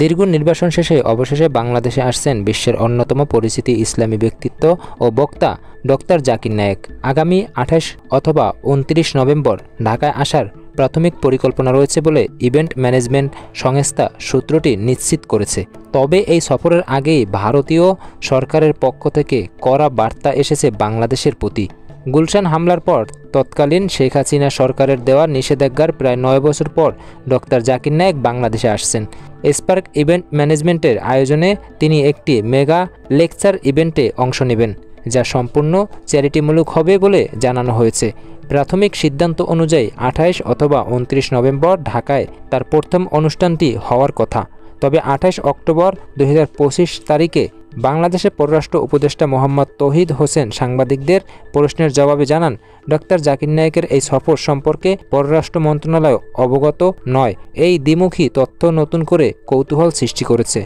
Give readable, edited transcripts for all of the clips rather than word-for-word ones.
দীর্ঘ নির্বাসন শেষে অবশেষে বাংলাদেশে আসছেন বিশ্বের অন্যতম পরিচিত ইসলামী ব্যক্তিত্ব ও বক্তা ডক্টর জাকির নায়েক। আগামী 28 অথবা 29 নভেম্বর ঢাকায় আসার প্রাথমিক পরিকল্পনা রয়েছে বলে ইভেন্ট ম্যানেজমেন্ট সংস্থা সূত্রটি নিশ্চিত করেছে। তবে এই সফরের আগেই ভারতীয় সরকারের পক্ষ থেকে কড়া বার্তা এসেছে বাংলাদেশের প্রতি। গুলশান হামলার পর তৎকালীন শেখ হাসিনা সরকারের দেওয়া নিষেধাজ্ঞার প্রায় 9 বছর পর ডক্টর জাকির নায়েক বাংলাদেশে আসছেন। স্পার্ক ইভেন্ট ম্যানেজমেন্টের আয়োজনে তিনি একটি মেগা লেকচার ইভেন্টে অংশ নেবেন, যা সম্পূর্ণ চ্যারিটিমূলক হবে বলে জানানো হয়েছে। প্রাথমিক সিদ্ধান্ত অনুযায়ী 28 অথবা 29 নভেম্বর ঢাকায় তার প্রথম অনুষ্ঠানটি হওয়ার কথা। তবে 28 অক্টোবর 2025 তারিখে বাংলাদেশের পররাষ্ট্র উপদেষ্টা মোহাম্মদ তৌহিদ হোসেন সাংবাদিকদের প্রশ্নের জবাবে জানান, ডক্টর জাকির নায়েকের এই সফর সম্পর্কে পররাষ্ট্র মন্ত্রণালয় অবগত নয়। এই দ্বিমুখী তথ্য নতুন করে কৌতূহল সৃষ্টি করেছে।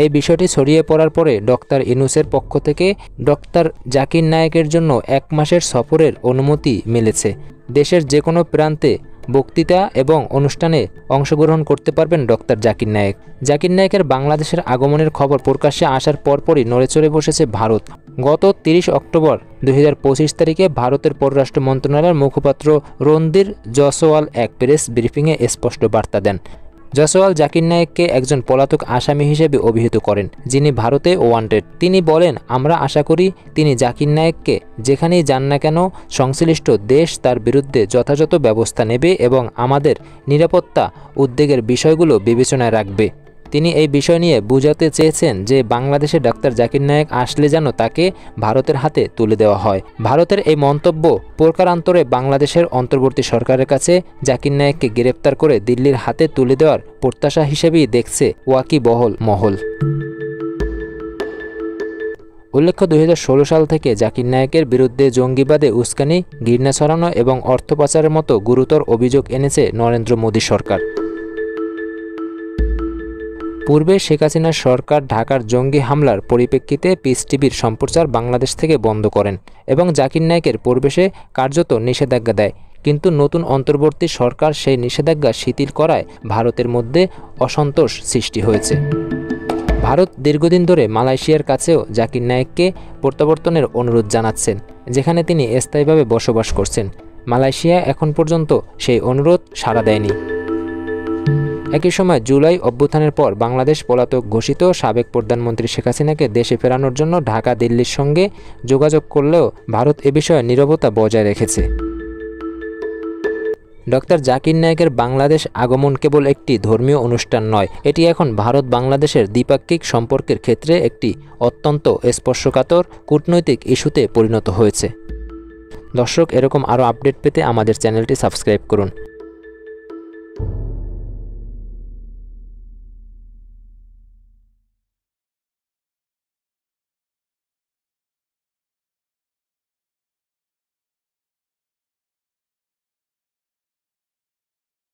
এই বিষয়টি ছড়িয়ে পড়ার পরে ডক্টর ইউনূসের পক্ষ থেকে ডক্টর জাকির নায়েকের জন্য 1 মাসের সফরের অনুমতি মিলেছে। দেশের যে কোনো প্রান্তে বক্তৃতা এবং অনুষ্ঠানে অংশগ্রহণ করতে পারবেন ডক্টর জাকির নায়েক। জাকির নায়েকের বাংলাদেশের আগমনের খবর প্রকাশ্যে আসার পরপরই নড়েচড়ে বসেছে ভারত। গত 30 অক্টোবর 2025 তারিখে ভারতের পররাষ্ট্র মন্ত্রণালয়ের মুখপাত্র রণধীর জয়সওয়াল এক প্রেস ব্রিফিংয়ে স্পষ্ট বার্তা দেন। জয়সওয়াল জাকির নায়েককে একজন পলাতক আসামি হিসেবে অভিহিত করেন, যিনি ভারতে ওয়ান্টেড। তিনি বলেন, আমরা আশা করি তিনি জাকির নায়েককে যেখানেই যান না কেন সংশ্লিষ্ট দেশ তার বিরুদ্ধে যথাযথ ব্যবস্থা নেবে এবং আমাদের নিরাপত্তা উদ্বেগের বিষয়গুলো বিবেচনায় রাখবে। তিনি এই বিষয় নিয়ে বুঝাতে চেয়েছেন যে বাংলাদেশে ডক্টর জাকির নায়েক আসলে যেন তাকে ভারতের হাতে তুলে দেওয়া হয়। ভারতের এই মন্তব্য প্রকারান্তরে বাংলাদেশের অন্তর্বর্তী সরকারের কাছে জাকির নায়েককে গ্রেপ্তার করে দিল্লির হাতে তুলে দেওয়ার প্রত্যাশা হিসেবেই দেখছে ওয়াকিবহল মহল। উল্লেখ্য, 2016 সাল থেকে জাকির নায়েকের বিরুদ্ধে জঙ্গিবাদে উস্কানি, ঘৃণা ছড়ানো এবং অর্থ পাচারের মতো গুরুতর অভিযোগ এনেছে নরেন্দ্র মোদী সরকার। পূর্বে শেখ হাসিনার সরকার ঢাকার জঙ্গি হামলার পরিপ্রেক্ষিতে পিস টিভির সম্প্রচার বাংলাদেশ থেকে বন্ধ করেন এবং জাকির নায়েকের প্রবেশে কার্যত নিষেধাজ্ঞা দেয়। কিন্তু নতুন অন্তর্বর্তী সরকার সেই নিষেধাজ্ঞা শিথিল করায় ভারতের মধ্যে অসন্তোষ সৃষ্টি হয়েছে। ভারত দীর্ঘদিন ধরে মালয়েশিয়ার কাছেও জাকির নায়েককে প্রত্যাবর্তনের অনুরোধ জানাচ্ছেন, যেখানে তিনি স্থায়ীভাবে বসবাস করছেন। মালয়েশিয়া এখন পর্যন্ত সেই অনুরোধ সাড়া দেয়নি। একই সময় জুলাই অভ্যুত্থানের পর বাংলাদেশ পলাতক ঘোষিত সাবেক প্রধানমন্ত্রী শেখ হাসিনাকে দেশে ফেরানোর জন্য ঢাকা দিল্লির সঙ্গে যোগাযোগ করলেও ভারত এ বিষয়ে নীরবতা বজায় রেখেছে। ডক্টর জাকির নায়েকের বাংলাদেশ আগমন কেবল একটি ধর্মীয় অনুষ্ঠান নয়, এটি এখন ভারত বাংলাদেশের দ্বিপাক্ষিক সম্পর্কের ক্ষেত্রে একটি অত্যন্ত স্পর্শকাতর কূটনৈতিক ইস্যুতে পরিণত হয়েছে। দর্শক, এরকম আরও আপডেট পেতে আমাদের চ্যানেলটি সাবস্ক্রাইব করুন।